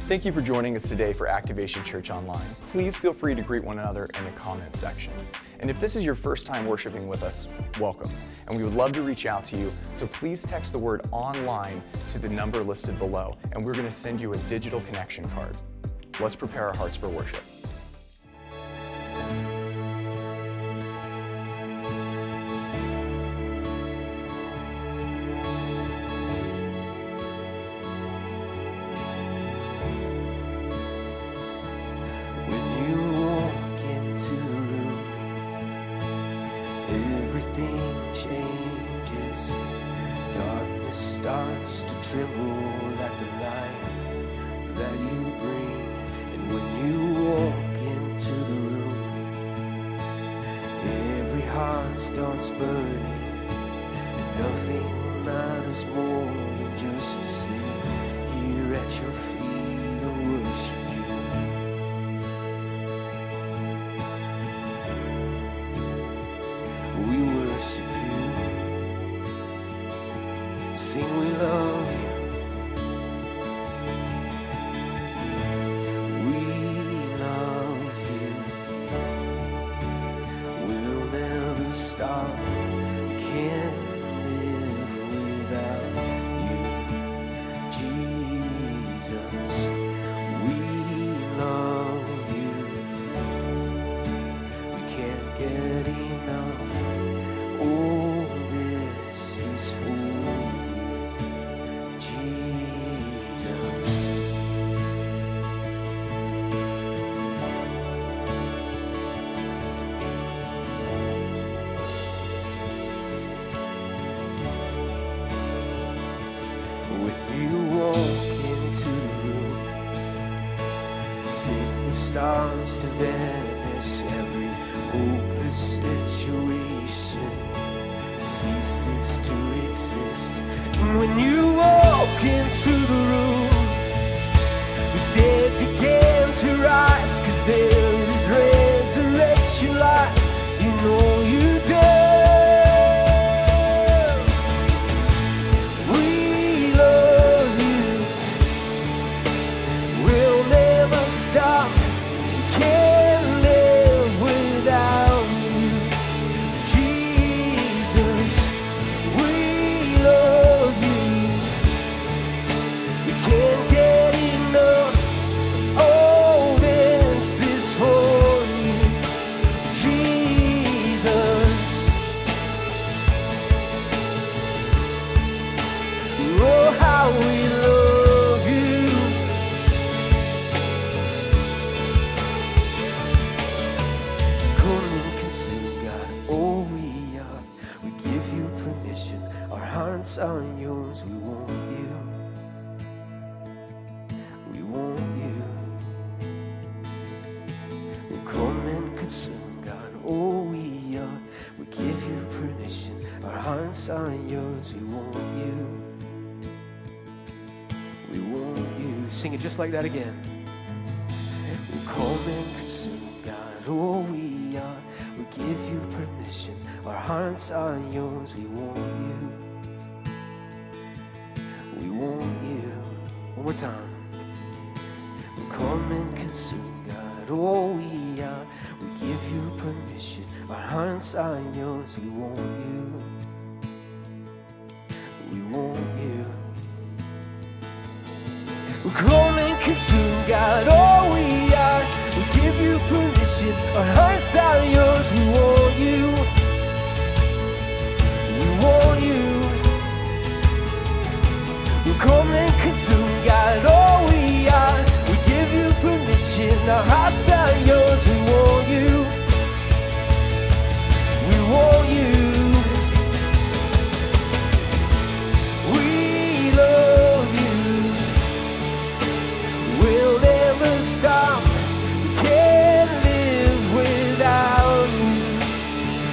Thank you for joining us today for Activation Church Online. Please feel free to greet one another in the comments section. And if this is your first time worshiping with us, welcome. And we would love to reach out to you, so please text the word online to the number listed below, and we're going to send you a digital connection card. Let's prepare our hearts for worship. Starts to tremble at the light that you bring. And when you walk into the room, every heart starts burning. And nothing matters more than just to sit here at your feet and worship you. We worship you. Sing, we love you. We love you. We'll never stop. We can't live without you, Jesus. We love you. We can't get enough. Oh, this is for you. Starts to vanish, every hopeless situation ceases to exist. And when you walk into the room, the dead begin to rise, 'cause there is resurrection life. You know you do. We love you. We'll never stop. Can't live without you, Jesus. We love you. We can't get enough. Oh, this is for you, Jesus. Oh, how we love you. Our hearts are yours, we want you. We want you. We'll come and consume, God, all we are. We give you permission. Our hearts are yours, we want you. We want you. Sing it just like that again. We'll come and consume, God, all we are. We give you permission. Our hearts are yours, we want you. We want you. One more time. We come and consume, God, all we are. We give you permission. Our hearts are yours, we want you. We want you. We come and consume, God, all we are. We give you permission. Our hearts are yours, we want you. We want you. We come and consume, God, all we are. We give you permission. Our hearts are yours, we want you. We want you. We love you. We'll never stop. We can't live without you,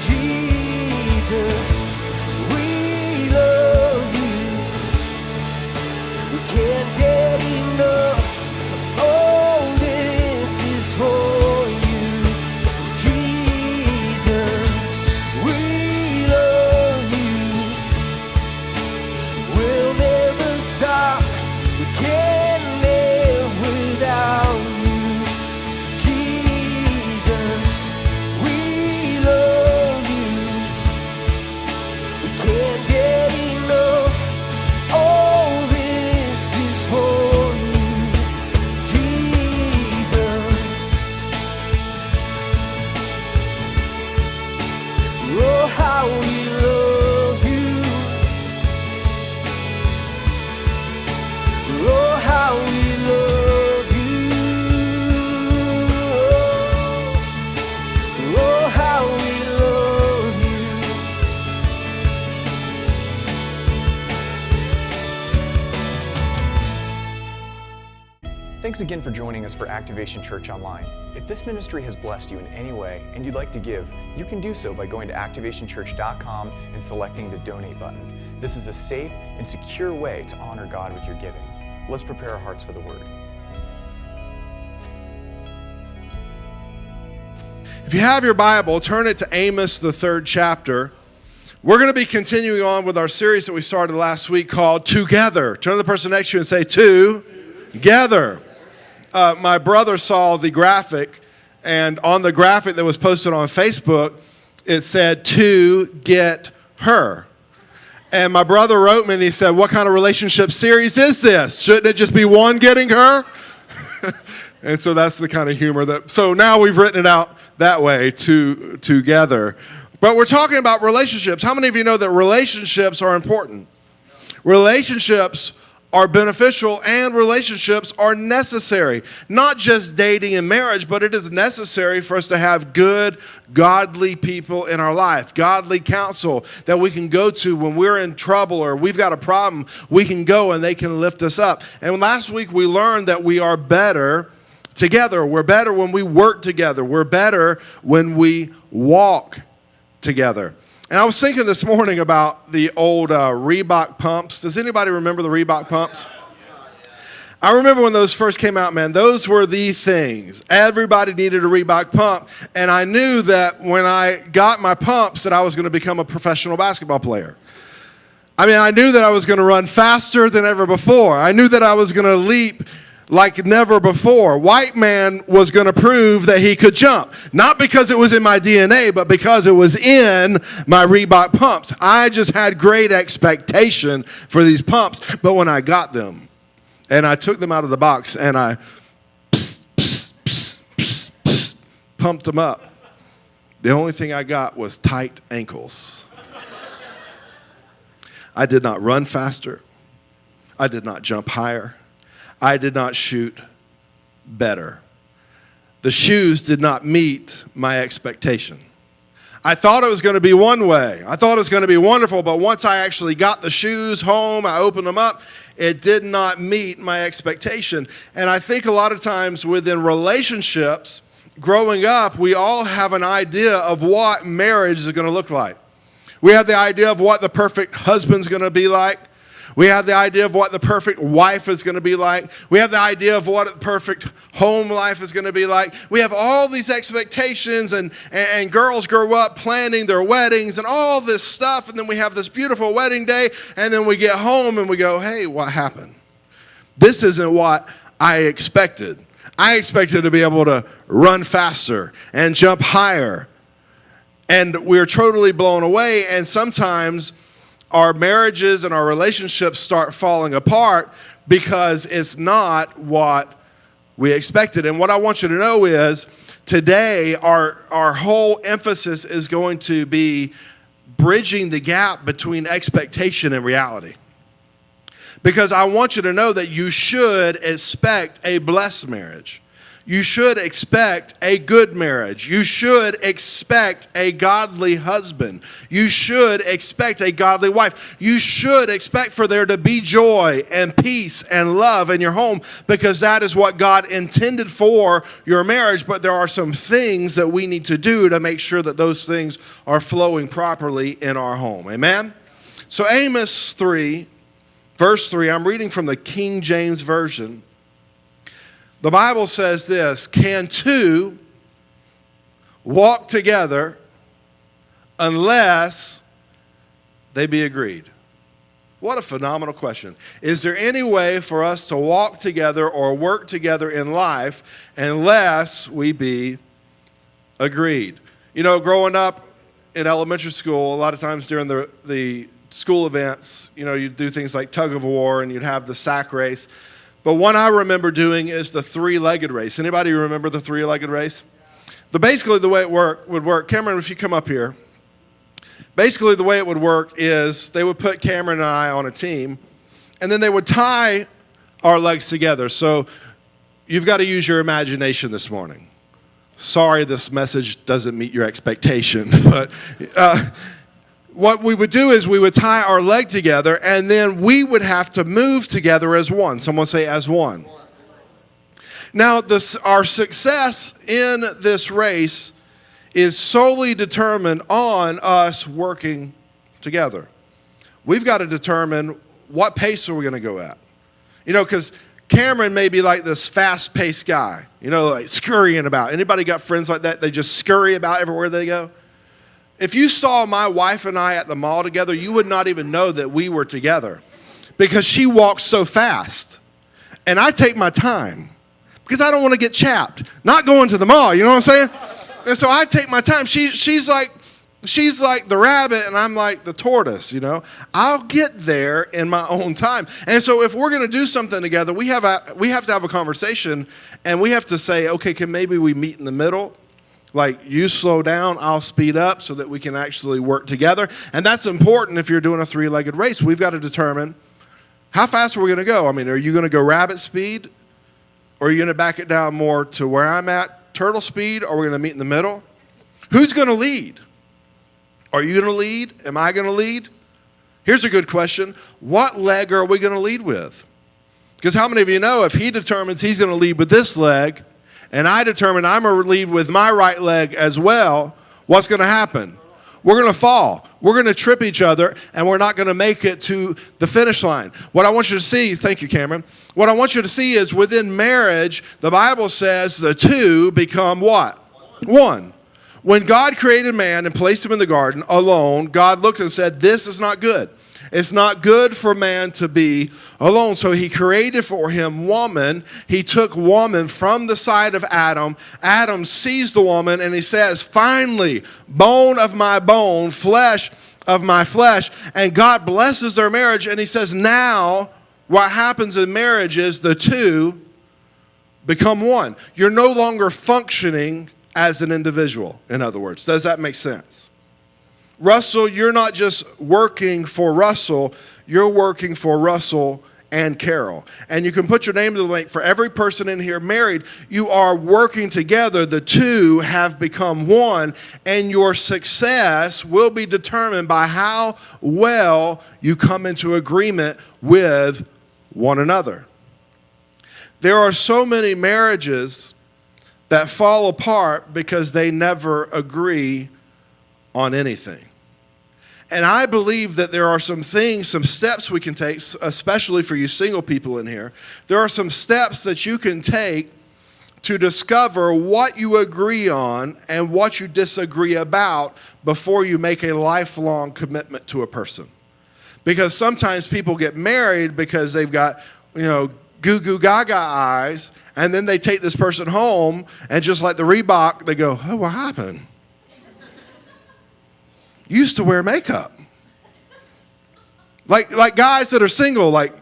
Jesus. We love you. We can't Thanks again for joining us for Activation Church Online. If this ministry has blessed you in any way and you'd like to give, you can do so by going to activationchurch.com and selecting the donate button. This is a safe and secure way to honor God with your giving. Let's prepare our hearts for the word. If you have your Bible, turn it to Amos, the 3rd chapter. We're going to be continuing on with our series that we started last week called Together. Turn to the person next to you and say, Together. My brother saw the graphic, and on the graphic that was posted on Facebook, it said, to get her. And my brother wrote me and he said, what kind of relationship series is this? Shouldn't it just be one getting her? And so that's the kind of humor that, so now we've written it out that way, together. But we're talking about relationships. How many of you know that relationships are important? Relationships are beneficial and relationships are necessary. Not just dating and marriage, but it is necessary for us to have good, godly people in our life, godly counsel that we can go to when we're in trouble or we've got a problem. We can go and they can lift us up. And last week we learned that we are better together. We're better when we work together. We're better when we walk together. And I was thinking this morning about the old Reebok pumps. Does anybody remember the Reebok pumps? I remember when those first came out, man, those were the things. Everybody needed a Reebok pump. And I knew that when I got my pumps that I was going to become a professional basketball player. I mean, I knew that I was going to run faster than ever before. I knew that I was going to leap like never before. White man was going to prove that he could jump. Not because it was in my DNA, but because it was in my Reebok pumps. I just had great expectation for these pumps. But when I got them, and I took them out of the box, and I pumped them up, the only thing I got was tight ankles. I did not run faster. I did not jump higher. I did not shoot better. The shoes did not meet my expectation. I thought it was going to be one way. I thought it was going to be wonderful, but once I actually got the shoes home, I opened them up, it did not meet my expectation. And I think a lot of times within relationships, growing up, we all have an idea of what marriage is going to look like. We have the idea of what the perfect husband's going to be like. We have the idea of what the perfect wife is going to be like. We have the idea of what the perfect home life is going to be like. We have all these expectations, and girls grow up planning their weddings and all this stuff, and then we have this beautiful wedding day, and then we get home and we go, hey, what happened? This isn't what I expected. I expected to be able to run faster and jump higher, and we're totally blown away, and sometimes our marriages and our relationships start falling apart because it's not what we expected. And what I want you to know is today our whole emphasis is going to be bridging the gap between expectation and reality. Because I want you to know that you should expect a blessed marriage. You should expect a good marriage. You should expect a godly husband. You should expect a godly wife. You should expect for there to be joy and peace and love in your home, because that is what God intended for your marriage. But there are some things that we need to do to make sure that those things are flowing properly in our home. Amen? So Amos 3, verse 3, I'm reading from the King James Version. The Bible says this: can two walk together unless they be agreed? What a phenomenal question. Is there any way for us to walk together or work together in life unless we be agreed? You know, growing up in elementary school, a lot of times during the school events, you know, you'd do things like tug of war and you'd have the sack race. But one I remember doing is the three-legged race. Anybody remember the three-legged race? Basically the way it would work, Cameron, if you come up here. Basically the way it would work is they would put Cameron and I on a team, and then they would tie our legs together. So you've got to use your imagination this morning. Sorry this message doesn't meet your expectation, but what we would do is we would tie our leg together, and then we would have to move together as one. Someone say as one. Now, our success in this race is solely determined on us working together. We've got to determine what pace are we going to go at. You know, because Cameron may be like this fast-paced guy, you know, like scurrying about. Anybody got friends like that? They just scurry about everywhere they go. If you saw my wife and I at the mall together, you would not even know that we were together because she walks so fast. And I take my time because I don't want to get chapped. Not going to the mall, you know what I'm saying? And so I take my time. She's like the rabbit and I'm like the tortoise, you know. I'll get there in my own time. And so if we're going to do something together, we have to have a conversation and we have to say, okay, can maybe we meet in the middle? Like you slow down, I'll speed up so that we can actually work together. And that's important if you're doing a three-legged race. We've got to determine how fast are we going to go? I mean, are you going to go rabbit speed? Or are you going to back it down more to where I'm at, turtle speed? Or are we going to meet in the middle? Who's going to lead? Are you going to lead? Am I going to lead? Here's a good question. What leg are we going to lead with? Because how many of you know if he determines he's going to lead with this leg and I determine I'm going to lead with my right leg as well, what's going to happen? We're going to fall. We're going to trip each other, and we're not going to make it to the finish line. What I want you to see, thank you, Cameron. What I want you to see is within marriage, the Bible says the two become what? One. When God created man and placed him in the garden alone, God looked and said, this is not good. It's not good for man to be alone. So he created for him woman. He took woman from the side of Adam. Adam sees the woman and he says, finally, bone of my bone, flesh of my flesh. And God blesses their marriage. And he says, now what happens in marriage is the two become one. You're no longer functioning as an individual, in other words. Does that make sense? Russell, you're not just working for Russell, you're working for Russell and Carol. And you can put your name to the link. For every person in here married, you are working together. The two have become one, and your success will be determined by how well you come into agreement with one another. There are so many marriages that fall apart because they never agree on anything. And I believe that there are some things, some steps we can take, especially for you single people in here. There are some steps that you can take to discover what you agree on and what you disagree about before you make a lifelong commitment to a person. Because sometimes people get married because they've got, you know, goo goo gaga eyes, and then they take this person home, and just like the Reebok, they go, oh, what happened? Used to wear makeup. Like guys that are single, like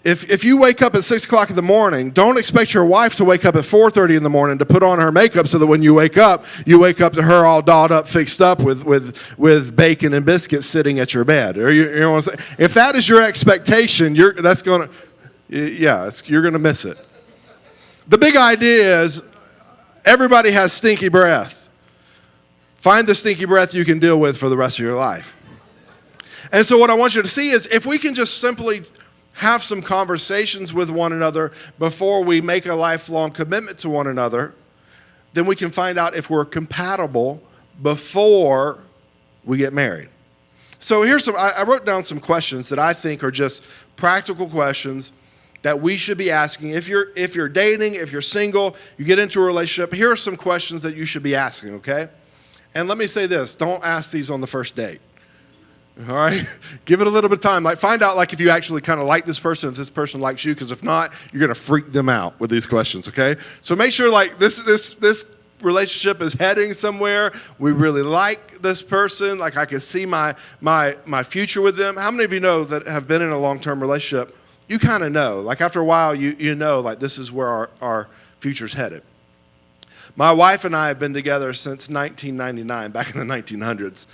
if you wake up at 6 o'clock in the morning, don't expect your wife to wake up at 4:30 in the morning to put on her makeup so that when you wake up to her all dolled up, fixed up with bacon and biscuits sitting at your bed. Or you know what I'm saying? If that is your expectation, you're going to miss it. The big idea is everybody has stinky breath. Find the stinky breath you can deal with for the rest of your life. And so what I want you to see is if we can just simply have some conversations with one another before we make a lifelong commitment to one another, then we can find out if we're compatible before we get married. So I wrote down some questions that I think are just practical questions that we should be asking. If you're dating, if you're single, you get into a relationship, here are some questions that you should be asking, okay? And let me say this, don't ask these on the first date. All right? Give it a little bit of time. Like find out like if you actually kind of like this person, if this person likes you, because if not, you're going to freak them out with these questions, okay? So make sure like this relationship is heading somewhere. We really like this person. Like I can see my future with them. How many of you know that have been in a long-term relationship? You kind of know. Like after a while, you know like this is where our future's headed. My wife and I have been together since 1999, back in the 1900s.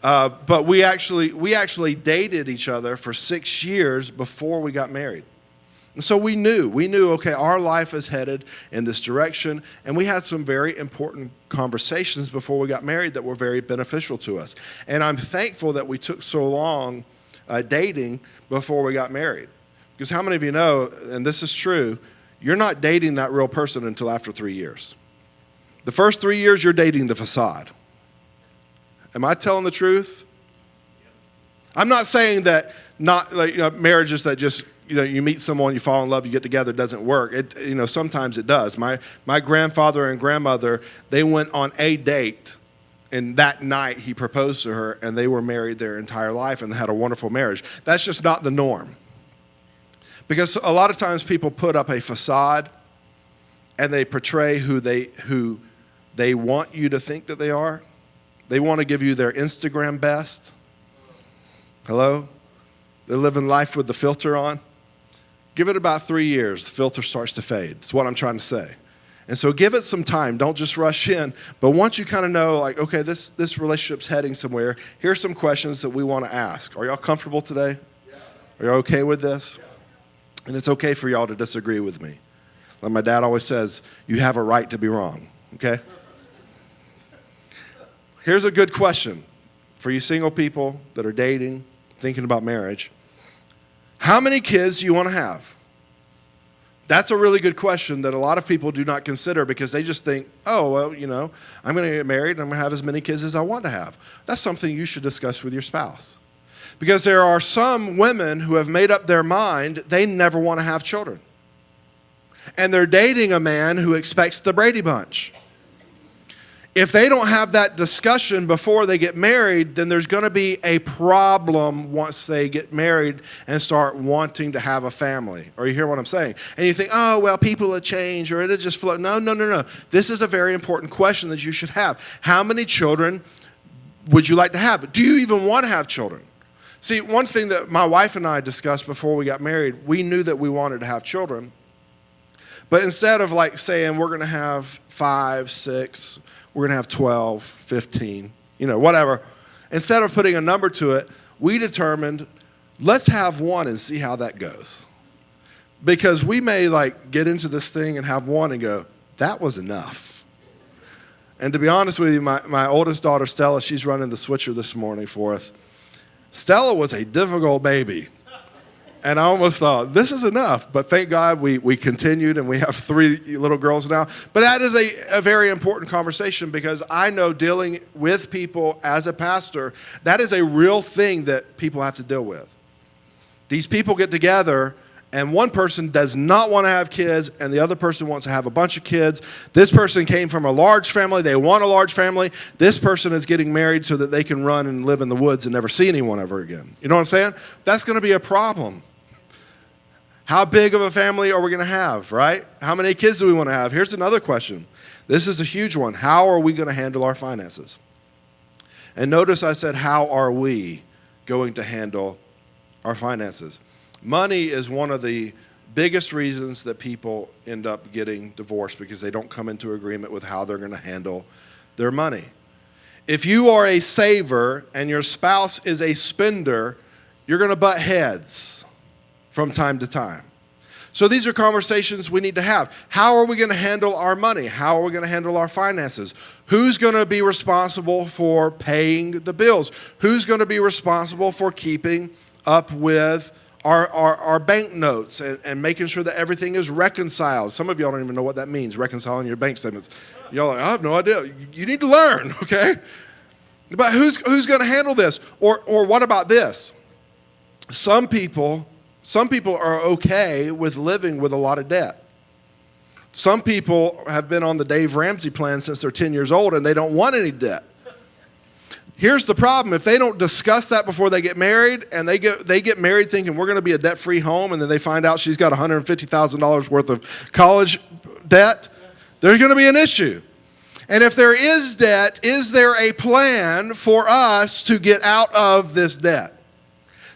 But we actually dated each other for 6 years before we got married. And so we knew, okay, our life is headed in this direction. And we had some very important conversations before we got married that were very beneficial to us. And I'm thankful that we took so long dating before we got married. Because how many of you know, and this is true, you're not dating that real person until after 3 years. The first 3 years, you're dating the facade. Am I telling the truth? I'm not saying that marriages that just, you meet someone, you fall in love, you get together, doesn't work. Sometimes it does. My grandfather and grandmother, they went on a date, and that night he proposed to her, and they were married their entire life and had a wonderful marriage. That's just not the norm. Because a lot of times people put up a facade and they portray who they want you to think that they are. They want to give you their Instagram best. Hello? They're living life with the filter on. Give it about 3 years, the filter starts to fade. That's what I'm trying to say. And so give it some time. Don't just rush in. But once you kind of know, like, okay, this relationship's heading somewhere, here's some questions that we want to ask. Are y'all comfortable today? Are y'all okay with this? And it's okay for y'all to disagree with me. Like my dad always says, you have a right to be wrong, okay? Here's a good question for you single people that are dating, thinking about marriage. How many kids do you want to have? That's a really good question that a lot of people do not consider because they just think, oh, well, I'm going to get married and I'm going to have as many kids as I want to have. That's something you should discuss with your spouse. Because there are some women who have made up their mind they never want to have children. And they're dating a man who expects the Brady Bunch. If they don't have that discussion before they get married, then there's going to be a problem once they get married and start wanting to have a family. Or you hear what I'm saying? And you think, oh, well, people have changed or it'll just flow. No. This is a very important question that you should have. How many children would you like to have? Do you even want to have children? See, one thing that my wife and I discussed before we got married, we knew that we wanted to have children. But instead of like saying we're going to have 5, 6, we're going to have 12, 15, whatever. Instead of putting a number to it, we determined, let's have one and see how that goes. Because we may get into this thing and have one and go, that was enough. And to be honest with you, my oldest daughter, Stella, she's running the switcher this morning for us. Stella was a difficult baby. And I almost thought, this is enough. But thank God we continued, and we have 3 little girls now. But that is a very important conversation because I know dealing with people as a pastor, that is a real thing that people have to deal with. These people get together, and one person does not want to have kids, and the other person wants to have a bunch of kids. This person came from a large family. They want a large family. This person is getting married so that they can run and live in the woods and never see anyone ever again. You know what I'm saying? That's going to be a problem. How big of a family are we going to have, right? How many kids do we want to have? Here's another question. This is a huge one. How are we going to handle our finances? And notice I said, how are we going to handle our finances? Money is one of the biggest reasons that people end up getting divorced because they don't come into agreement with how they're going to handle their money. If you are a saver and your spouse is a spender, you're going to butt heads from time to time. So these are conversations we need to have. How are we going to handle our money? How are we going to handle our finances? Who's going to be responsible for paying the bills? Who's going to be responsible for keeping up with our bank notes and making sure that everything is reconciled? Some of y'all don't even know what that means, reconciling your bank statements. Y'all are like, I have no idea. You need to learn, okay? But who's going to handle this? Or what about this? Some people are okay with living with a lot of debt. Some people have been on the Dave Ramsey plan since they're 10 years old and they don't want any debt. Here's the problem. If they don't discuss that before they get married and they get married thinking we're going to be a debt-free home and then they find out she's got $150,000 worth of college debt, there's going to be an issue. And if there is debt, is there a plan for us to get out of this debt?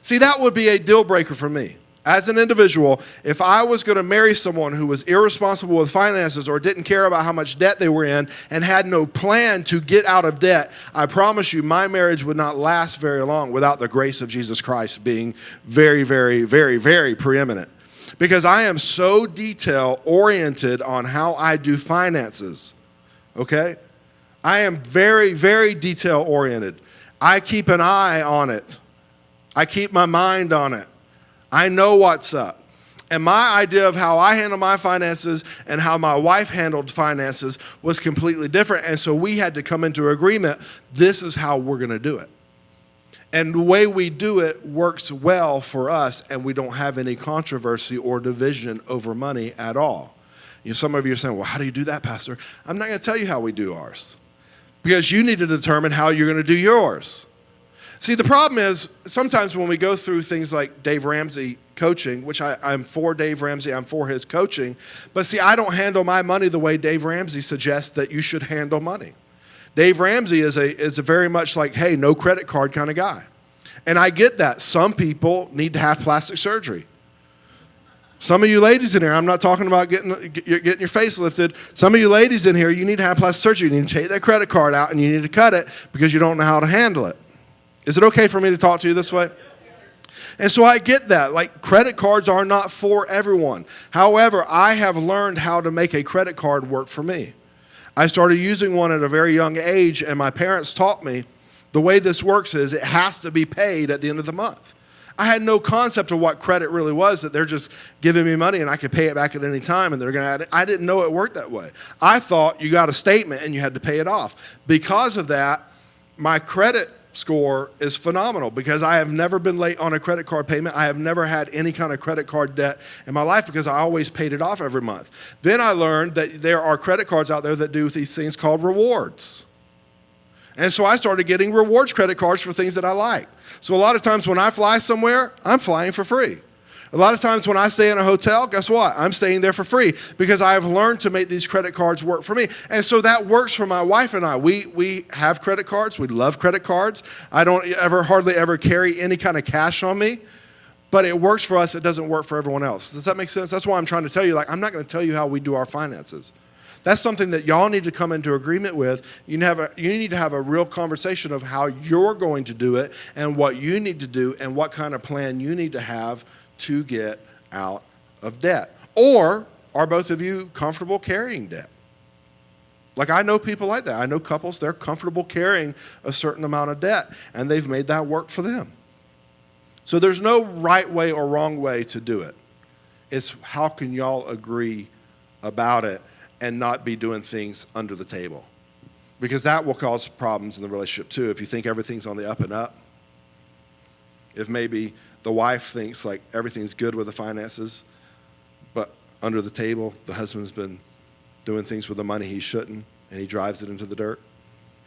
See, that would be a deal breaker for me. As an individual, if I was going to marry someone who was irresponsible with finances or didn't care about how much debt they were in and had no plan to get out of debt, I promise you my marriage would not last very long without the grace of Jesus Christ being very, very, very, very preeminent. Because I am so detail-oriented on how I do finances, okay? I am very, very detail-oriented. I keep an eye on it. I keep my mind on it. I know what's up. And my idea of how I handle my finances and how my wife handled finances was completely different. And so we had to come into agreement, this is how we're going to do it. And the way we do it works well for us, and we don't have any controversy or division over money at all. Some of you are saying, well, how do you do that, Pastor? I'm not going to tell you how we do ours, because you need to determine how you're going to do yours. See, the problem is sometimes when we go through things like Dave Ramsey coaching, which I'm for Dave Ramsey, I'm for his coaching, but see, I don't handle my money the way Dave Ramsey suggests that you should handle money. Dave Ramsey is a very much like, hey, no credit card kind of guy. And I get that. Some people need to have plastic surgery. Some of you ladies in here, I'm not talking about getting your face lifted. Some of you ladies in here, you need to have plastic surgery. You need to take that credit card out and you need to cut it because you don't know how to handle it. Is it okay for me to talk to you this way? And so I get that. Like, credit cards are not for everyone. However, I have learned how to make a credit card work for me. I started using one at a very young age, and my parents taught me the way this works is it has to be paid at the end of the month. I had no concept of what credit really was, that they're just giving me money and I could pay it back at any time and they're going to add it. I didn't know it worked that way. I thought you got a statement and you had to pay it off. Because of that, my credit score is phenomenal because I have never been late on a credit card payment. I have never had any kind of credit card debt in my life because I always paid it off every month. Then I learned that there are credit cards out there that do these things called rewards. And so I started getting rewards credit cards for things that I like. So a lot of times when I fly somewhere, I'm flying for free. A lot of times when I stay in a hotel, guess what? I'm staying there for free because I have learned to make these credit cards work for me. And so that works for my wife and I. We have credit cards. We love credit cards. I don't hardly ever carry any kind of cash on me, but it works for us. It doesn't work for everyone else. Does that make sense? That's why I'm trying to tell you, I'm not going to tell you how we do our finances. That's something that y'all need to come into agreement with. You need to have a real conversation of how you're going to do it and what you need to do and what kind of plan you need to have to get out of debt. Or are both of you comfortable carrying debt? Like, I know people like that. I know couples, they're comfortable carrying a certain amount of debt, and they've made that work for them. So there's no right way or wrong way to do it. It's how can y'all agree about it and not be doing things under the table. Because that will cause problems in the relationship too. If you think everything's on the up and up, if maybe the wife thinks like everything's good with the finances, but under the table, the husband's been doing things with the money he shouldn't, and he drives it into the dirt.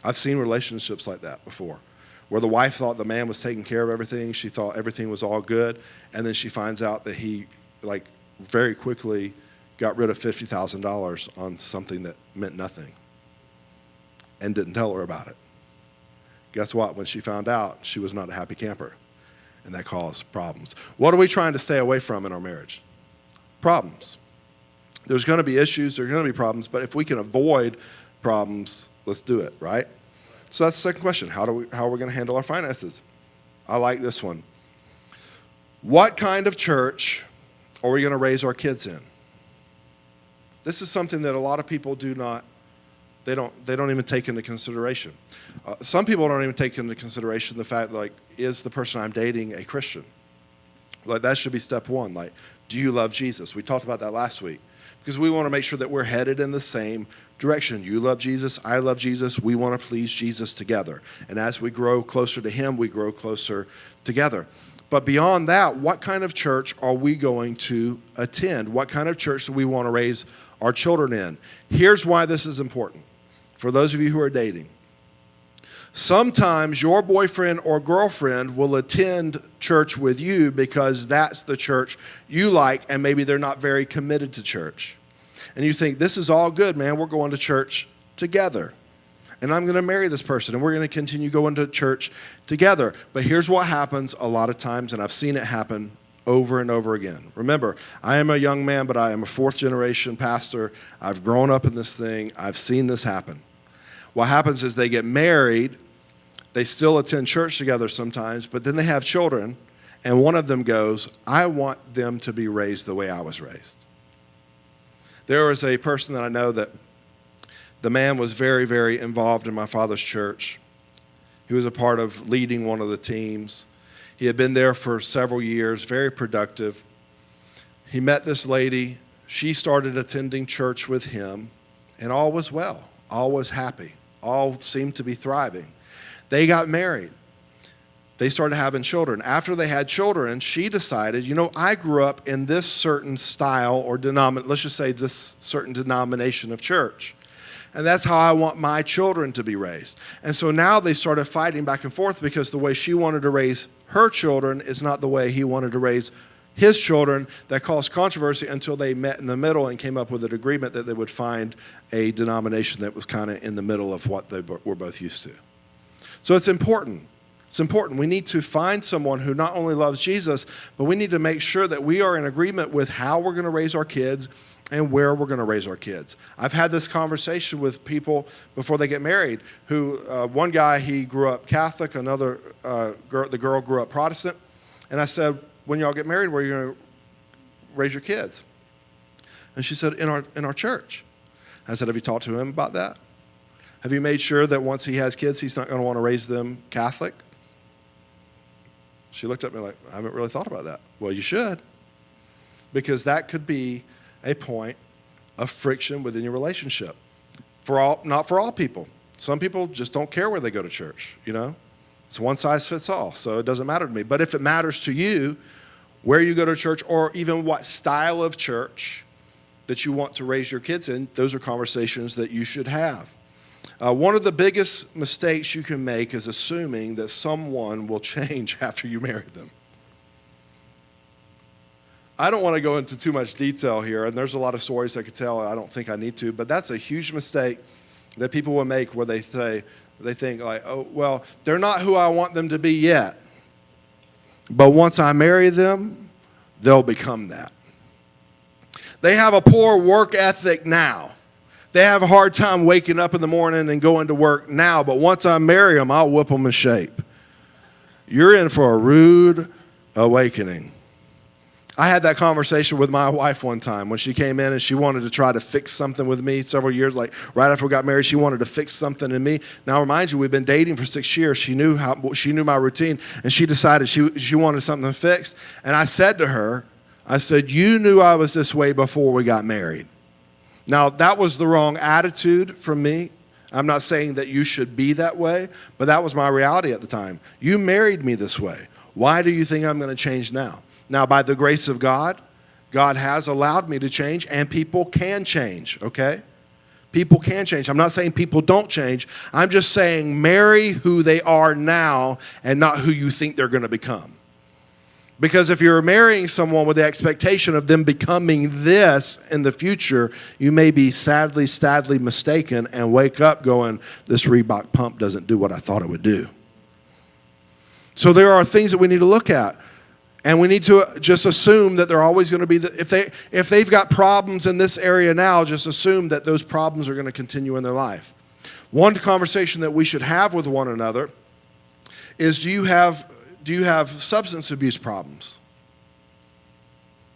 I've seen relationships like that before, where the wife thought the man was taking care of everything. She thought everything was all good, and then she finds out that he, very quickly got rid of $50,000 on something that meant nothing and didn't tell her about it. Guess what? When she found out, she was not a happy camper, and that caused problems. What are we trying to stay away from in our marriage? Problems. There's going to be issues, there's going to be problems, but if we can avoid problems, let's do it, right? So that's the second question. How are we going to handle our finances? I like this one. What kind of church are we going to raise our kids in? This is something that a lot of people do not, they don't even take into consideration. Some people don't even take into consideration the fact, is the person I'm dating a Christian? That should be step one. Do you love Jesus? We talked about that last week because we want to make sure that we're headed in the same direction. You love Jesus, I love Jesus. We want to please Jesus together. And as we grow closer to him, we grow closer together. But beyond that, what kind of church are we going to attend? What kind of church do we want to raise our children in? Here's why this is important. For those of you who are dating, sometimes your boyfriend or girlfriend will attend church with you because that's the church you like, and maybe they're not very committed to church. And you think, this is all good, man. We're going to church together. And I'm going to marry this person, and we're going to continue going to church together. But here's what happens a lot of times, and I've seen it happen over and over again. Remember, I am a young man, but I am a fourth-generation pastor. I've grown up in this thing. I've seen this happen. What happens is they get married. They still attend church together sometimes, but then they have children, and one of them goes, I want them to be raised the way I was raised. There was a person that I know that the man was very, very involved in my father's church. He was a part of leading one of the teams. He had been there for several years, very productive. He met this lady. She started attending church with him, and all was well. All was happy. All seemed to be thriving. They got married. They started having children. After they had children, she decided, I grew up in this certain style or let's just say this certain denomination of church. And that's how I want my children to be raised. And so now they started fighting back and forth because the way she wanted to raise her children is not the way he wanted to raise his children. That caused controversy until they met in the middle and came up with an agreement that they would find a denomination that was kind of in the middle of what they were both used to. So it's important. It's important. We need to find someone who not only loves Jesus, but we need to make sure that we are in agreement with how we're going to raise our kids and where we're going to raise our kids. I've had this conversation with people before they get married who, one guy, he grew up Catholic, another, the girl grew up Protestant. And I said, when y'all get married, where are you going to raise your kids? And she said, in our church. I said, have you talked to him about that? Have you made sure that once he has kids, he's not going to want to raise them Catholic? She looked at me like, I haven't really thought about that. Well, you should, because that could be a point of friction within your relationship. Not for all people. Some people just don't care where they go to church, It's one size fits all, so it doesn't matter to me. But if it matters to you where you go to church or even what style of church that you want to raise your kids in, those are conversations that you should have. One of the biggest mistakes you can make is assuming that someone will change after you marry them. I don't want to go into too much detail here, and there's a lot of stories I could tell. I don't think I need to, but that's a huge mistake that people will make where they think like, oh, well, they're not who I want them to be yet, but once I marry them, they'll become that. They have a poor work ethic now. They have a hard time waking up in the morning and going to work now, but once I marry them, I'll whip them in shape. You're in for a rude awakening. I had that conversation with my wife one time when she came in and she wanted to try to fix something with me several years, like right after we got married, she wanted to fix something in me. Now, remind you, we've been dating for 6 years. She knew my routine, and she decided she wanted something fixed. And I said to her, you knew I was this way before we got married. Now, that was the wrong attitude from me. I'm not saying that you should be that way, but that was my reality at the time. You married me this way. Why do you think I'm going to change now? Now, by the grace of God, God has allowed me to change, and people can change, okay? People can change. I'm not saying people don't change. I'm just saying marry who they are now and not who you think they're going to become. Because if you're marrying someone with the expectation of them becoming this in the future, you may be sadly mistaken and wake up going, this Reebok pump doesn't do what I thought it would do. So there are things that we need to look at. And we need to just assume that they're always going to be, if they've got problems in this area now, just assume that those problems are going to continue in their life. One conversation that we should have with one another is, do you have substance abuse problems?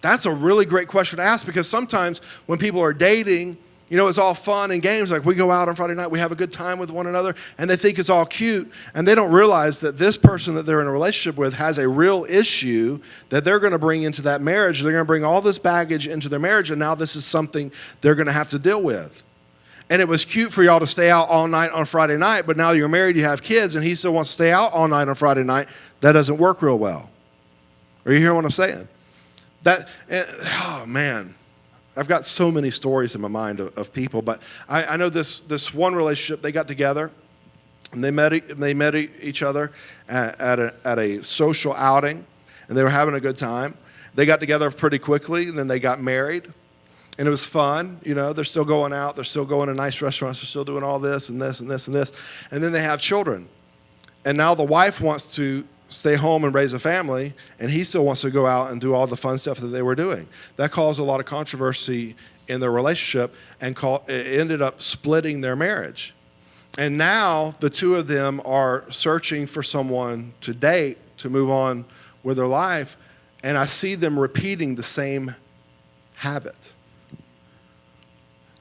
That's a really great question to ask, because sometimes when people are dating, it's all fun and games. Like we go out on Friday night, we have a good time with one another, and they think it's all cute, and they don't realize that this person that they're in a relationship with has a real issue that they're going to bring into that marriage. They're going to bring all this baggage into their marriage, and now this is something they're going to have to deal with. And it was cute for y'all to stay out all night on Friday night, but now you're married, you have kids, and he still wants to stay out all night on Friday night. That doesn't work real well. Are you hearing what I'm saying? Oh, man. I've got so many stories in my mind of people, but I know this one relationship. They got together, and they met each other at a social outing, and they were having a good time. They got together pretty quickly, and then they got married, and it was fun. They're still going out, they're still going to nice restaurants, they're still doing all this and this and this and this, and then they have children, and now the wife wants to stay home and raise a family, and he still wants to go out and do all the fun stuff that they were doing. That caused a lot of controversy in their relationship, and it ended up splitting their marriage. And now the two of them are searching for someone to date to move on with their life, and I see them repeating the same habit.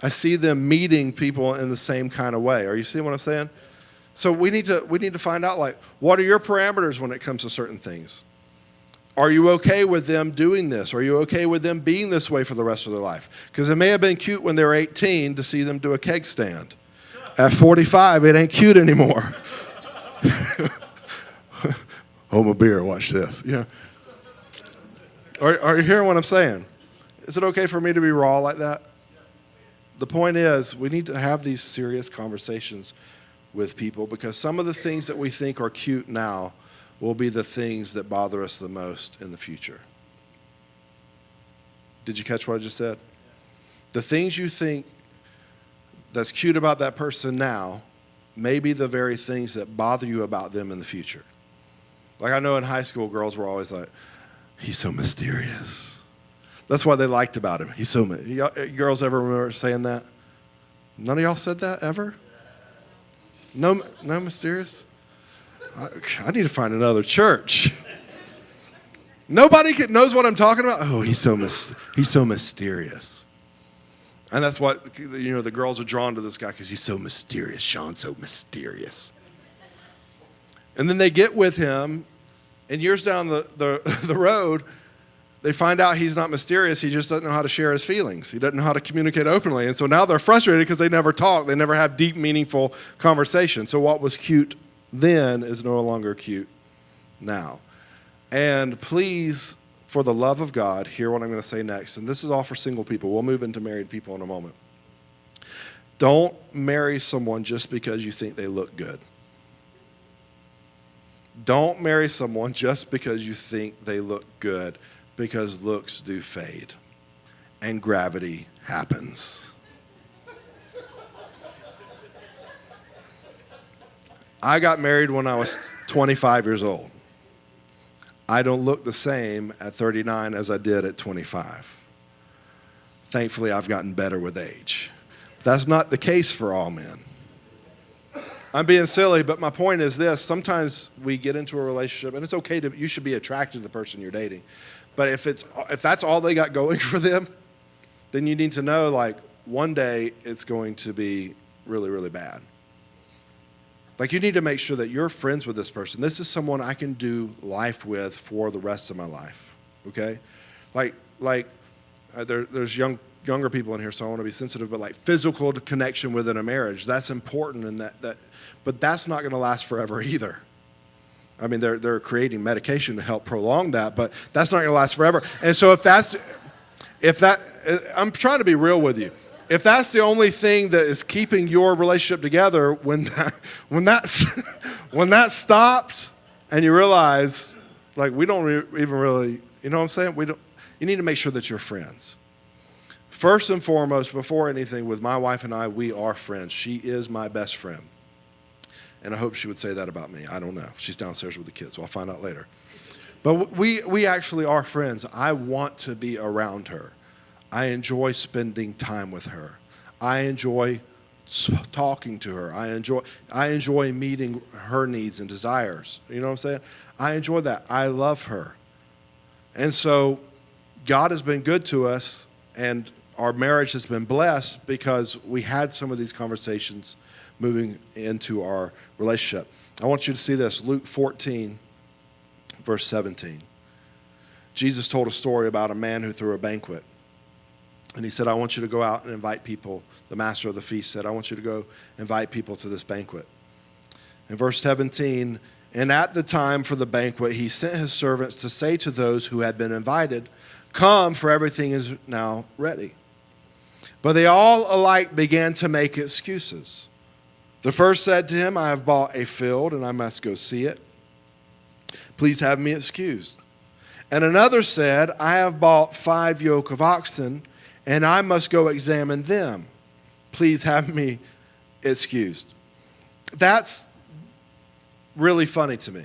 I see them meeting people in the same kind of way. Are you seeing what I'm saying? So we need to find out, like, what are your parameters when it comes to certain things? Are you okay with them doing this? Are you okay with them being this way for the rest of their life? Because it may have been cute when they were 18 to see them do a keg stand. At 45, it ain't cute anymore. Hold my beer, watch this. You know. Are you hearing what I'm saying? Is it okay for me to be raw like that? The point is, we need to have these serious conversations with people, because some of the things that we think are cute now will be the things that bother us the most in the future. Did you catch what I just said? The things you think that's cute about that person now may be the very things that bother you about them in the future. Like, I know in high school, girls were always like, he's so mysterious. That's what they liked about him. He's so, girls ever remember saying that? None of y'all said that ever? No mysterious? I need to find another church. Nobody knows what I'm talking about. Oh, he's so mysterious. And that's what, the girls are drawn to this guy, because he's so mysterious. Sean's so mysterious. And then they get with him, and years down the road, they find out he's not mysterious. He just doesn't know how to share his feelings. He doesn't know how to communicate openly. And so now they're frustrated because they never talk. They never have deep, meaningful conversation. So what was cute then is no longer cute now. And please, for the love of God, hear what I'm going to say next. And this is all for single people. We'll move into married people in a moment. Don't marry someone just because you think they look good. Don't marry someone just because you think they look good, because looks do fade and gravity happens. I got married when I was 25 years old. I don't look the same at 39 as I did at 25. Thankfully, I've gotten better with age. That's not the case for all men. I'm being silly, but my point is this. Sometimes we get into a relationship, and it's okay you should be attracted to the person you're dating. But if that's all they got going for them, then you need to know, like, one day it's going to be really, really bad. Like, you need to make sure that you're friends with this person. This is someone I can do life with for the rest of my life, okay? There's younger people in here, so I want to be sensitive, but like physical connection within a marriage, that's important, and but that's not going to last forever either. I mean, they're creating medication to help prolong that, but that's not going to last forever. And so I'm trying to be real with you. If that's the only thing that is keeping your relationship together, when that stops, and you realize, like, we don't even really, you know what I'm saying? You need to make sure that you're friends. First and foremost, before anything, with my wife and I, we are friends. She is my best friend. And I hope she would say that about me. I don't know. She's downstairs with the kids, so I'll find out later. But we actually are friends. I want to be around her. I enjoy spending time with her. I enjoy talking to her. I enjoy meeting her needs and desires. You know what I'm saying? I enjoy that. I love her. And so God has been good to us, and our marriage has been blessed because we had some of these conversations moving into our relationship. I want you to see this. Luke 14, verse 17. Jesus told a story about a man who threw a banquet. And he said, I want you to go out and invite people. The master of the feast said, I want you to go invite people to this banquet. In verse 17, and at the time for the banquet, he sent his servants to say to those who had been invited, come, for everything is now ready. But they all alike began to make excuses. The first said to him, I have bought a field, and I must go see it. Please have me excused. And another said, I have bought 5 yoke of oxen, and I must go examine them. Please have me excused. That's really funny to me.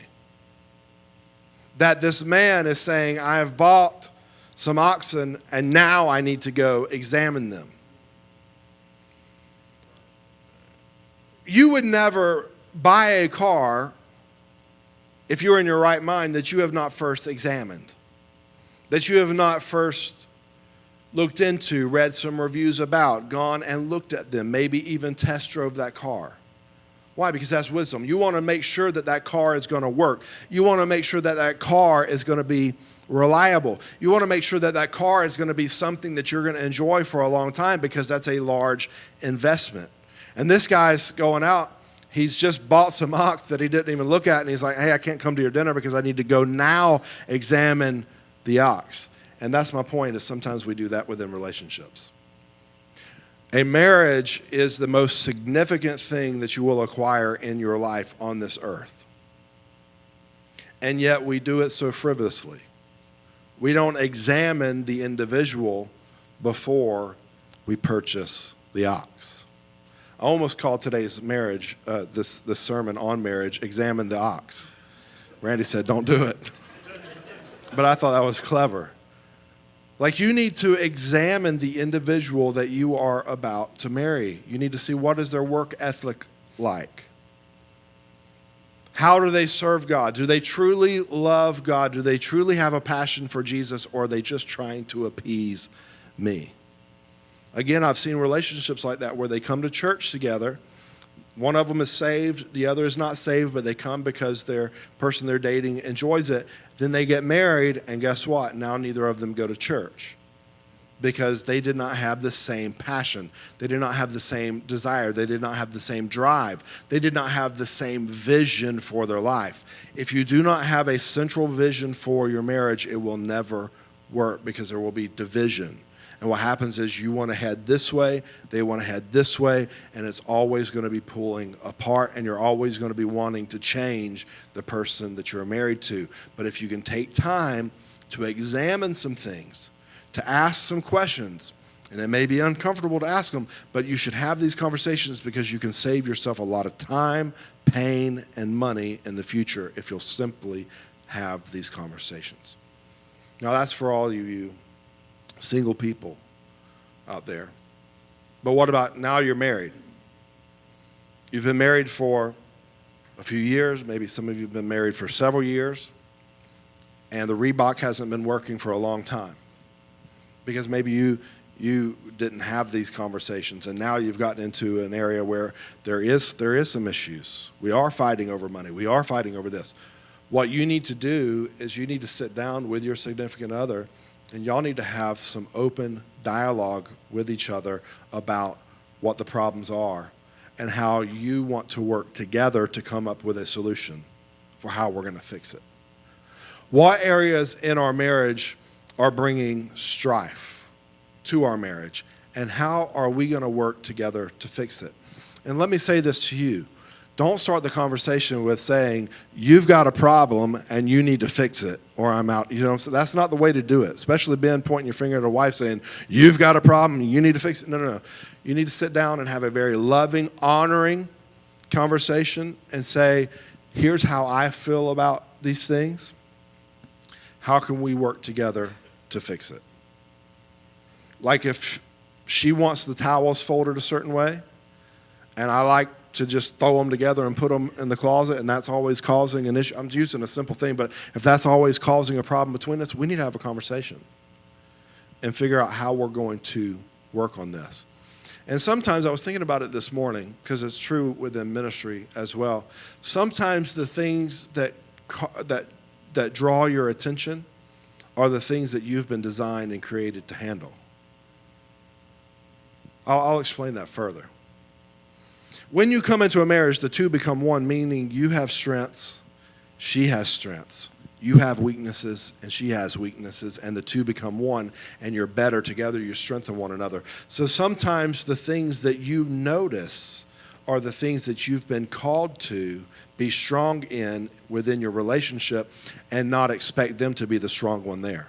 That this man is saying, I have bought some oxen, and now I need to go examine them. You would never buy a car, if you're in your right mind, that you have not first examined, that you have not first looked into, read some reviews about, gone and looked at them, maybe even test drove that car. Why? Because that's wisdom. You want to make sure that that car is going to work. You want to make sure that that car is going to be reliable. You want to make sure that that car is going to be something that you're going to enjoy for a long time, because that's a large investment. And this guy's going out. He's just bought some ox that he didn't even look at, and he's like, hey, I can't come to your dinner because I need to go now examine the ox. And that's my point, is sometimes we do that within relationships. A marriage is the most significant thing that you will acquire in your life on this earth. And yet we do it so frivolously. We don't examine the individual before we purchase the ox. I almost called today's marriage, this sermon on marriage, Examine the Ox. Randy said, don't do it. But I thought that was clever. Like, you need to examine the individual that you are about to marry. You need to see, what is their work ethic like? How do they serve God? Do they truly love God? Do they truly have a passion for Jesus, or are they just trying to appease me? Again, I've seen relationships like that where they come to church together. One of them is saved, the other is not saved, but they come because their person they're dating enjoys it. Then they get married, and guess what? Now neither of them go to church because they did not have the same passion. They did not have the same desire. They did not have the same drive. They did not have the same vision for their life. If you do not have a central vision for your marriage, it will never work, because there will be division. And what happens is, you want to head this way, they want to head this way, and it's always going to be pulling apart, and you're always going to be wanting to change the person that you're married to. But if you can take time to examine some things, to ask some questions, and it may be uncomfortable to ask them, but you should have these conversations, because you can save yourself a lot of time, pain, and money in the future if you'll simply have these conversations. Now, that's for all of you single people out there. But what about now you're married? You've been married for a few years. Maybe some of you have been married for several years, and the Reebok hasn't been working for a long time, because maybe you didn't have these conversations, and now you've gotten into an area where there is some issues. We are fighting over money. We are fighting over this. What you need to do is, you need to sit down with your significant other, and y'all need to have some open dialogue with each other about what the problems are and how you want to work together to come up with a solution for how we're going to fix it. What areas in our marriage are bringing strife to our marriage, and how are we going to work together to fix it? And let me say this to you. Don't start the conversation with saying, you've got a problem and you need to fix it, or I'm out. You know, so that's not the way to do it, especially Ben pointing your finger at a wife saying, you've got a problem, you need to fix it. No. You need to sit down and have a very loving, honoring conversation and say, here's how I feel about these things. How can we work together to fix it? Like, if she wants the towels folded a certain way, and I like to just throw them together and put them in the closet, and that's always causing an issue. I'm using a simple thing, but if that's always causing a problem between us, we need to have a conversation and figure out how we're going to work on this. And sometimes, I was thinking about it this morning, because it's true within ministry as well. Sometimes the things that draw your attention are the things that you've been designed and created to handle. I'll explain that further. When you come into a marriage, the two become one, meaning you have strengths, she has strengths. You have weaknesses, and she has weaknesses, and the two become one, and you're better together, you strengthen one another. So sometimes the things that you notice are the things that you've been called to be strong in within your relationship, and not expect them to be the strong one there.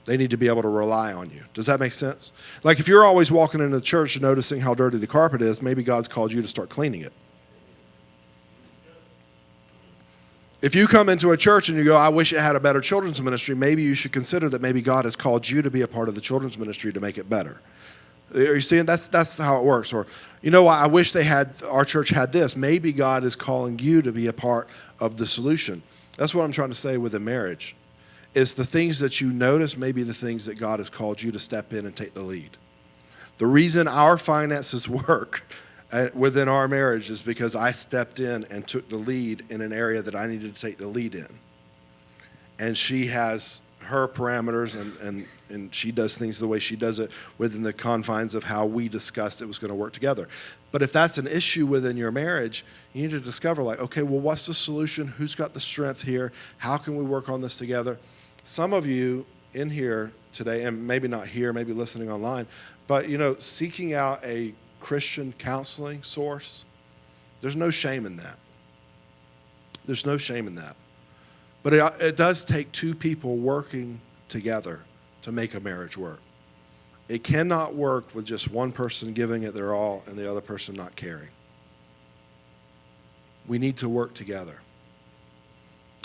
They need to be able to rely on you. Does that make sense? Like, if you're always walking into the church and noticing how dirty the carpet is, maybe God's called you to start cleaning it. If you come into a church and you go, I wish it had a better children's ministry, maybe you should consider that maybe God has called you to be a part of the children's ministry to make it better. Are you seeing? That's how it works. Or, you know, I wish our church had this. Maybe God is calling you to be a part of the solution. That's what I'm trying to say with a marriage. Is the things that you notice maybe the things that God has called you to step in and take the lead. The reason our finances work within our marriage is because I stepped in and took the lead in an area that I needed to take the lead in. And she has her parameters, and she does things the way she does it within the confines of how we discussed it was going to work together. But if that's an issue within your marriage, you need to discover, like, okay, well, what's the solution? Who's got the strength here? How can we work on this together? Some of you in here today, and maybe not here, maybe listening online, but, seeking out a Christian counseling source, there's no shame in that. There's no shame in that. But it does take two people working together to make a marriage work. It cannot work with just one person giving it their all and the other person not caring. We need to work together.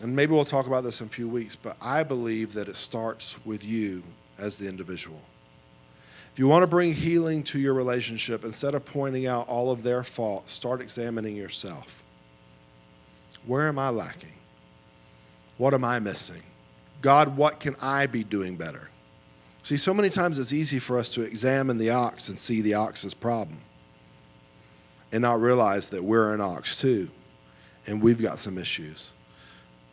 And maybe we'll talk about this in a few weeks, but I believe that it starts with you as the individual. If you want to bring healing to your relationship, instead of pointing out all of their faults, start examining yourself. Where am I lacking? What am I missing? God, what can I be doing better? See, so many times it's easy for us to examine the ox and see the ox's problem and not realize that we're an ox too, and we've got some issues.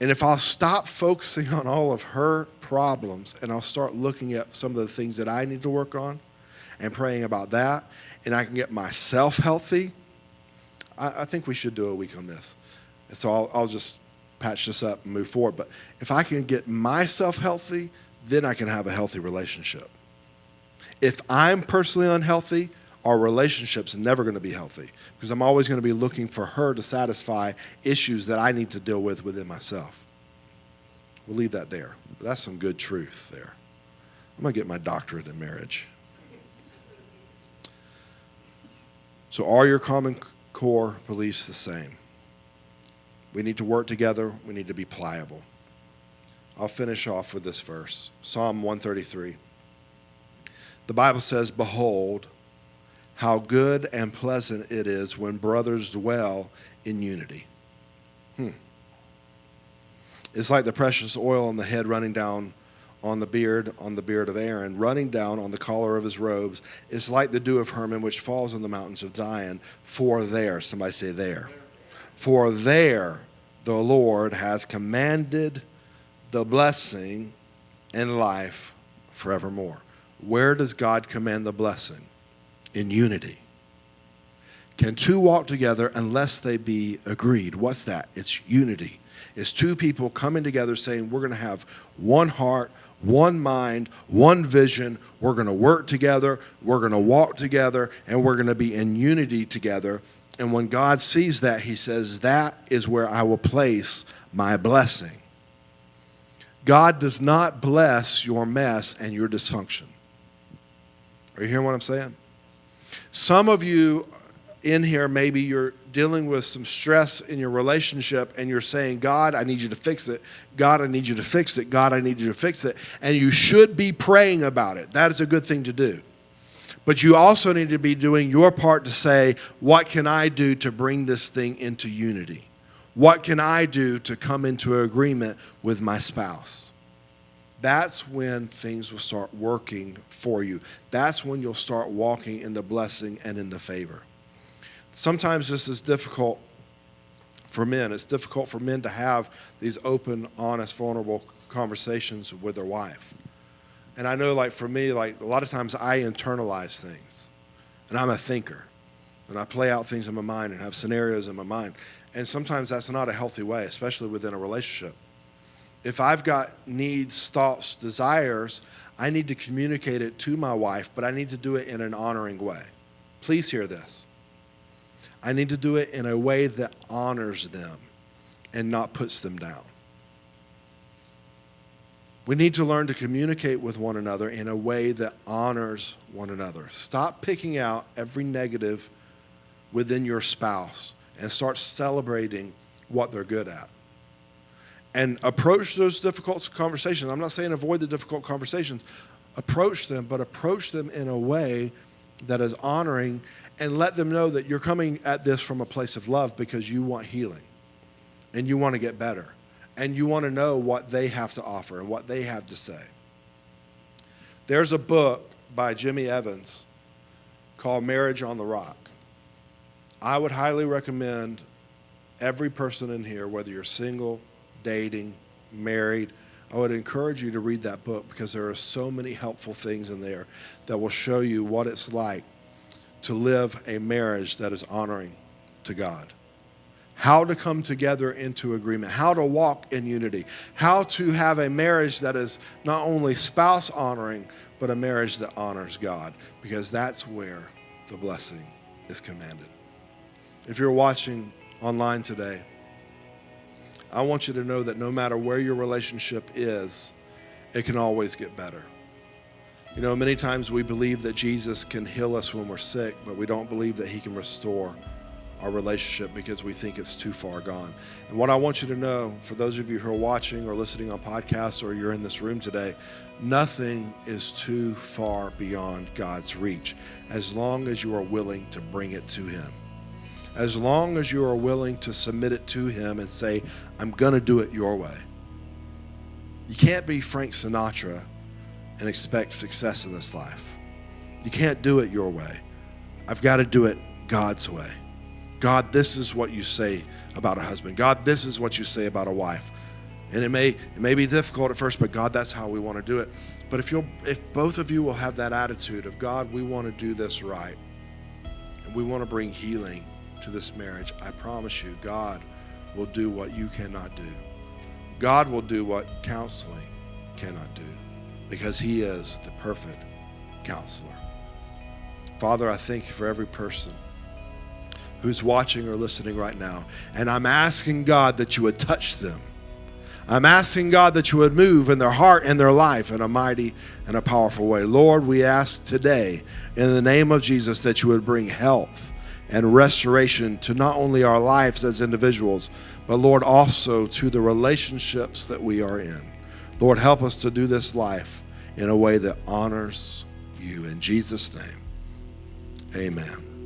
And if I'll stop focusing on all of her problems and I'll start looking at some of the things that I need to work on and praying about that, and I can get myself healthy, I think we should do a week on this. And so I'll just patch this up and move forward. But if I can get myself healthy, then I can have a healthy relationship. If I'm personally unhealthy, our relationship's never going to be healthy because I'm always going to be looking for her to satisfy issues that I need to deal with within myself. We'll leave that there. But that's some good truth there. I'm going to get my doctorate in marriage. So are your common core beliefs the same? We need to work together. We need to be pliable. I'll finish off with this verse, Psalm 133. The Bible says, "Behold, how good and pleasant it is when brothers dwell in unity." It's like the precious oil on the head running down on the beard of Aaron, running down on the collar of his robes. It's like the dew of Hermon, which falls on the mountains of Zion. For there, somebody say there. For there the Lord has commanded the blessing and life forevermore. Where does God command the blessing? In unity. Can two walk together unless they be agreed? What's that? It's unity. It's two people coming together saying, we're going to have one heart, one mind, one vision. We're going to work together. We're going to walk together, and we're going to be in unity together. And when God sees that, he says, that is where I will place my blessing. God does not bless your mess and your dysfunction. Are you hearing what I'm saying? Some of you in here, maybe you're dealing with some stress in your relationship and you're saying, God, I need you to fix it. God, I need you to fix it. God, I need you to fix it. And you should be praying about it. That is a good thing to do. But you also need to be doing your part to say, what can I do to bring this thing into unity? What can I do to come into agreement with my spouse? That's when things will start working for you. That's when you'll start walking in the blessing and in the favor. Sometimes this is difficult for men. It's difficult for men to have these open, honest, vulnerable conversations with their wife. And I know, like, for me, like, a lot of times I internalize things. And I'm a thinker. And I play out things in my mind and have scenarios in my mind. And sometimes that's not a healthy way, especially within a relationship. If I've got needs, thoughts, desires, I need to communicate it to my wife, but I need to do it in an honoring way. Please hear this. I need to do it in a way that honors them and not puts them down. We need to learn to communicate with one another in a way that honors one another. Stop picking out every negative within your spouse and start celebrating what they're good at. And approach those difficult conversations. I'm not saying avoid the difficult conversations. Approach them, but approach them in a way that is honoring, and let them know that you're coming at this from a place of love because you want healing and you want to get better and you want to know what they have to offer and what they have to say. There's a book by Jimmy Evans called Marriage on the Rock. I would highly recommend every person in here, whether you're single, dating, married, I would encourage you to read that book because there are so many helpful things in there that will show you what it's like to live a marriage that is honoring to God. How to come together into agreement, how to walk in unity, how to have a marriage that is not only spouse honoring, but a marriage that honors God, because that's where the blessing is commanded. If you're watching online today, I want you to know that no matter where your relationship is, it can always get better. You know, many times we believe that Jesus can heal us when we're sick, but we don't believe that he can restore our relationship because we think it's too far gone. And what I want you to know, for those of you who are watching or listening on podcasts or you're in this room today, nothing is too far beyond God's reach as long as you are willing to bring it to him. As long as you are willing to submit it to him and say, I'm going to do it your way. You can't be Frank Sinatra and expect success in this life. You can't do it your way. I've got to do it God's way. God, this is what you say about a husband. God, this is what you say about a wife. And it may be difficult at first, but God, that's how we want to do it. But if both of you will have that attitude of, God, we want to do this right, and we want to bring healing to this marriage, I promise you, God will do what you cannot do. God will do what counseling cannot do, because he is the perfect counselor. Father, I thank you for every person who's watching or listening right now. And I'm asking, God, that you would touch them. I'm asking, God, that you would move in their heart and their life in a mighty and a powerful way. Lord, we ask today in the name of Jesus that you would bring health and restoration to not only our lives as individuals, but Lord, also to the relationships that we are in. Lord, help us to do this life in a way that honors you. In Jesus' name, amen.